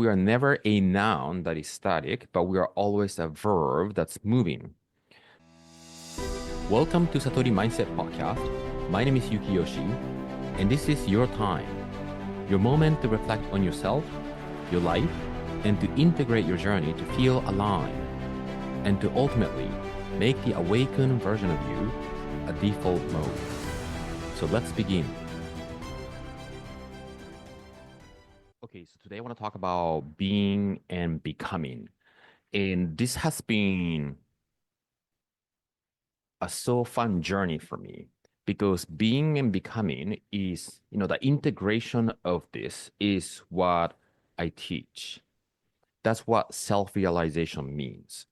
We are never a noun that is static, but we are always a verb that's moving. Welcome to Satori Mindset Podcast. My name is Yuki Yoshii, and this is your time, your moment to reflect on yourself, your life, and to integrate your journey to feel aligned, and to ultimately make the awakened version of you a default mode. So let's begin. Okay, so today I want to talk about being and becoming. And this has been a so fun journey for me because being and becoming is, the integration of this is what I teach. That's what self-realization means.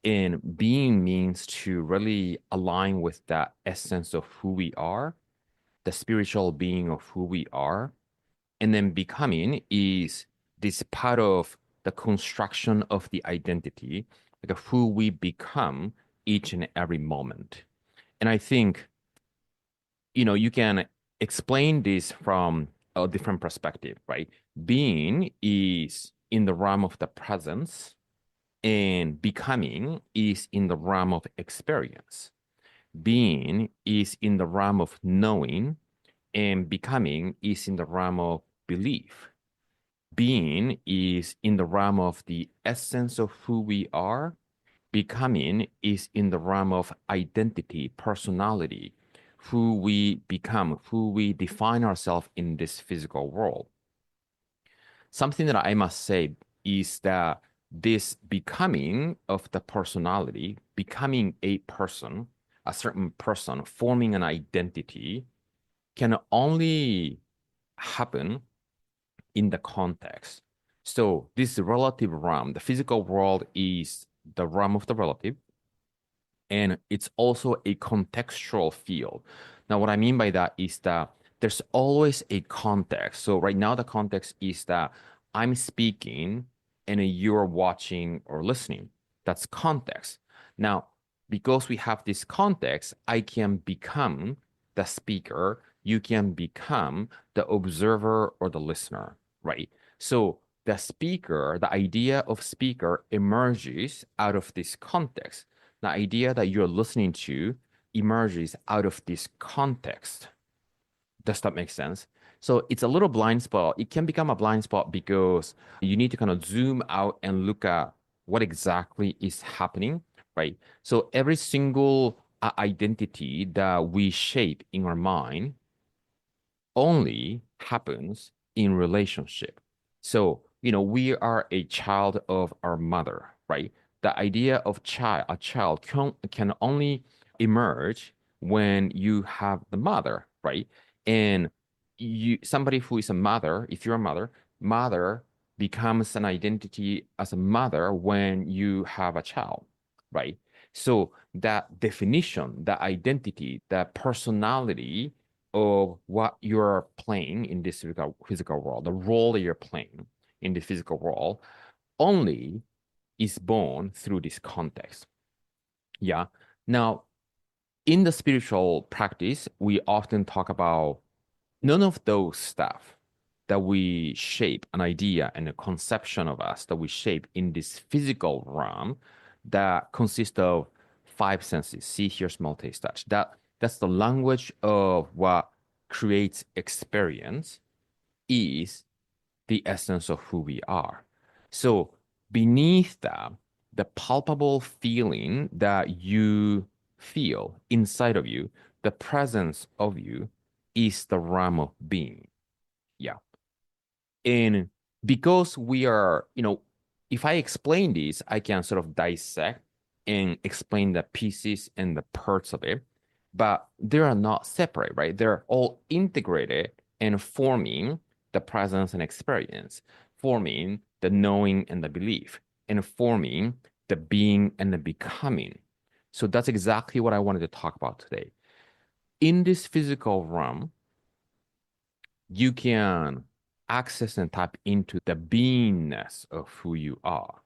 And being means to really align with that essence of who we are, the spiritual being of who we are. And then becoming is this part of the construction of the identity, like of who we become each and every moment. And I think, you can explain this from a different perspective, right? Being is in the realm of the presence, and becoming is in the realm of experience. Being is in the realm of knowing, and becoming is in the realm of belief. Being is in the realm of the essence of who we are. Becoming is in the realm of identity, personality, who we become, who we define ourselves in this physical world. Something that I must say is that this becoming of the personality, becoming a person, a certain person, forming an identity, can only happen in the context. So this relative realm, the physical world is the realm of the relative, and it's also a contextual field. Now, what I mean by that is that there's always a context. So right now, the context is that I'm speaking and you're watching or listening. That's context. Now, because we have this context, I can become the speaker, you can become the observer or the listener, right? So the speaker, the idea of speaker emerges out of this context. The idea that you're listening to emerges out of this context. Does that make sense? So it's a little blind spot. It can become a blind spot because you need to kind of zoom out and look at what exactly is happening, right? So every single identity that we shape in our mind only happens in relationship. So, we are a child of our mother, right? The idea of a child can only emerge when you have the mother, right? And somebody who is a mother, if you're a mother becomes an identity as a mother when you have a child, right? So that definition, that identity, that personality of what you're playing in this physical world, the role that you're playing in the physical world, only is born through this context. Yeah. Now, in the spiritual practice, we often talk about none of those stuff that we shape an idea and a conception of us that we shape in this physical realm that consists of five senses: see, hear, smell, taste, touch. That's the language of what creates experience, is the essence of who we are. So beneath that, the palpable feeling that you feel inside of you, the presence of you, is the realm of being. Yeah. And because we are, if I explain this, I can sort of dissect and explain the pieces and the parts of it, but they are not separate, right? They're all integrated and forming the presence and experience, forming the knowing and the belief, and forming the being and the becoming. So that's exactly what I wanted to talk about today. In this physical realm, you can access and tap into the beingness of who you are,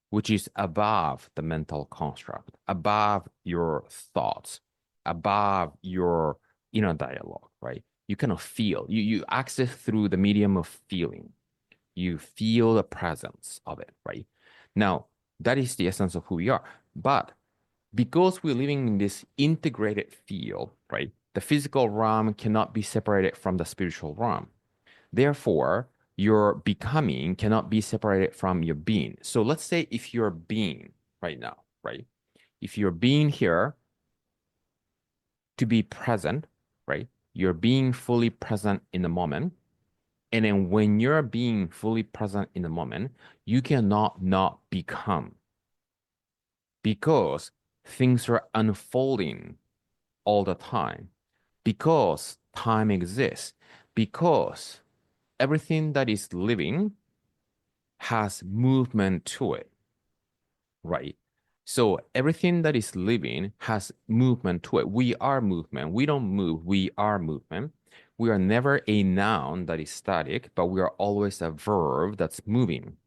which is above the mental construct, above your thoughts, above your inner dialogue, right? You kind of feel, you access through the medium of feeling. You feel the presence of it, right? Now, that is the essence of who we are. But because we're living in this integrated field, right? The physical realm cannot be separated from the spiritual realm. Therefore, your becoming cannot be separated from your being. So let's say if you're being right now, right? If you're being here to be present, right? You're being fully present in the moment. And then when you're being fully present in the moment, you cannot not become because things are unfolding all the time, because time exists, because everything that is living has movement to it, right? So everything that is living has movement to it. We are movement. We don't move. We are movement. We are never a noun that is static, but we are always a verb that's moving.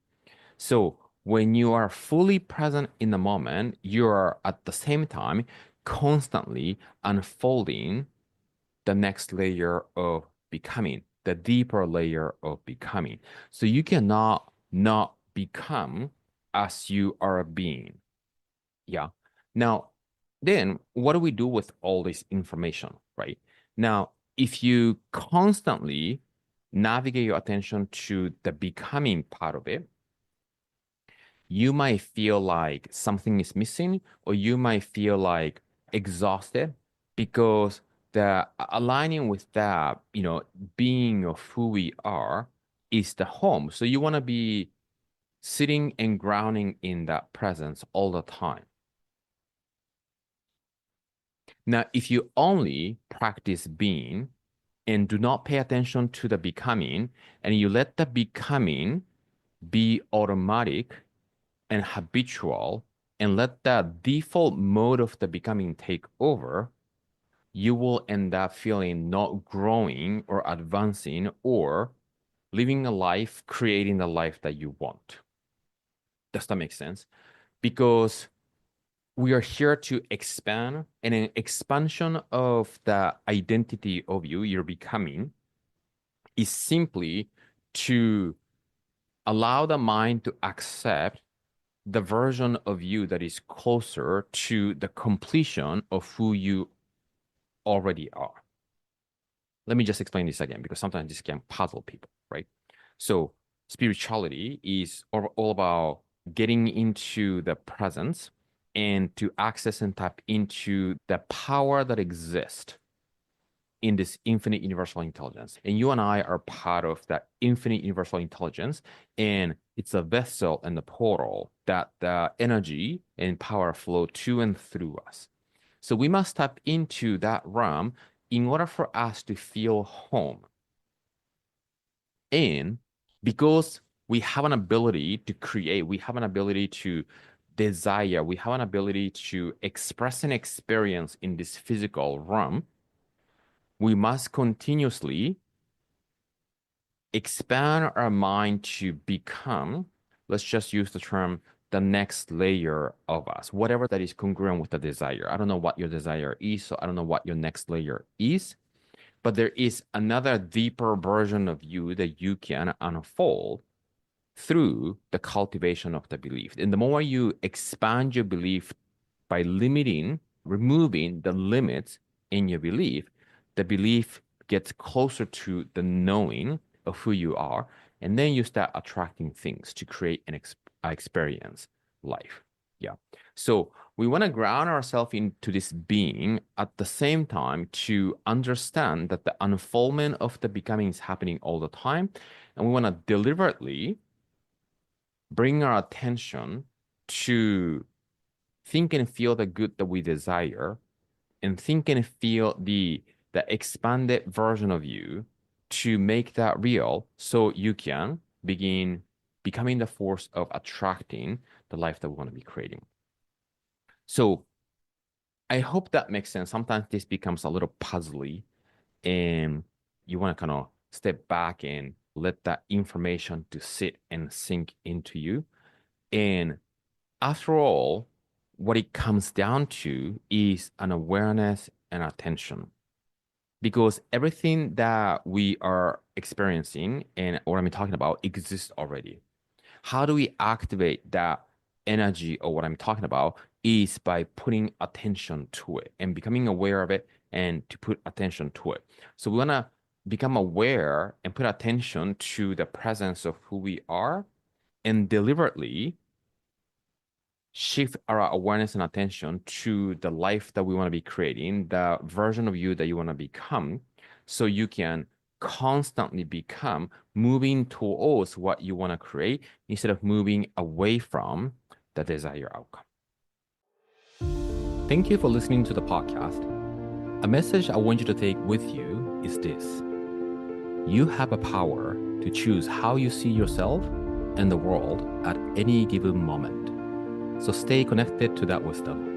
So when you are fully present in the moment, you are at the same time constantly unfolding the next layer of becoming, the deeper layer of becoming. So you cannot not become as you are being. Yeah. Now, then what do we do with all this information, right? Now, if you constantly navigate your attention to the becoming part of it, you might feel like something is missing, or you might feel like exhausted because the aligning with that, being of who we are is the home. So you want to be sitting and grounding in that presence all the time. Now, if you only practice being and do not pay attention to the becoming, and you let the becoming be automatic and habitual, and let that default mode of the becoming take over, you will end up feeling not growing or advancing or living a life, creating the life that you want. Does that make sense? Because we are here to expand, and an expansion of the identity of you, your becoming, is simply to allow the mind to accept the version of you that is closer to the completion of who you already are. Let me just explain this again because sometimes this can puzzle people, right? So, spirituality is all about getting into the presence and to access and tap into the power that exists in this infinite universal intelligence. And you and I are part of that infinite universal intelligence. And it's a vessel and the portal that the energy and power flow to and through us. So we must tap into that realm in order for us to feel home. And because we have an ability to create, we have an ability to desire, we have an ability to express an experience in this physical realm, we must continuously expand our mind to become, let's just use the term, the next layer of us, whatever that is congruent with the desire. I don't know what your desire is, so I don't know what your next layer is, but there is another deeper version of you that you can unfold through the cultivation of the belief. And the more you expand your belief by limiting, removing the limits in your belief, the belief gets closer to the knowing of who you are. And then you start attracting things to create an experience life. Yeah. So we want to ground ourselves into this being at the same time to understand that the unfoldment of the becoming is happening all the time. And we want to deliberately bring our attention to think and feel the good that we desire, and think and feel the expanded version of you to make that real so you can begin becoming the force of attracting the life that we want to be creating. So I hope that makes sense. Sometimes this becomes a little puzzly and you want to kind of step back and let that information to sit and sink into you. And after all, what it comes down to is an awareness and attention. because everything that we are experiencing and what I'm talking about exists already. How do we activate that energy or what I'm talking about is by putting attention to it and becoming aware of it and to put attention to it. So we want to become aware and put attention to the presence of who we are and deliberately shift our awareness and attention to the life that we want to be creating, the version of you that you want to become, so you can constantly become moving towards what you want to create instead of moving away from the desired outcome. Thank you for listening to the podcast. A message I want you to take with you is this: you have a power to choose how you see yourself and the world at any given moment. So stay connected to that wisdom.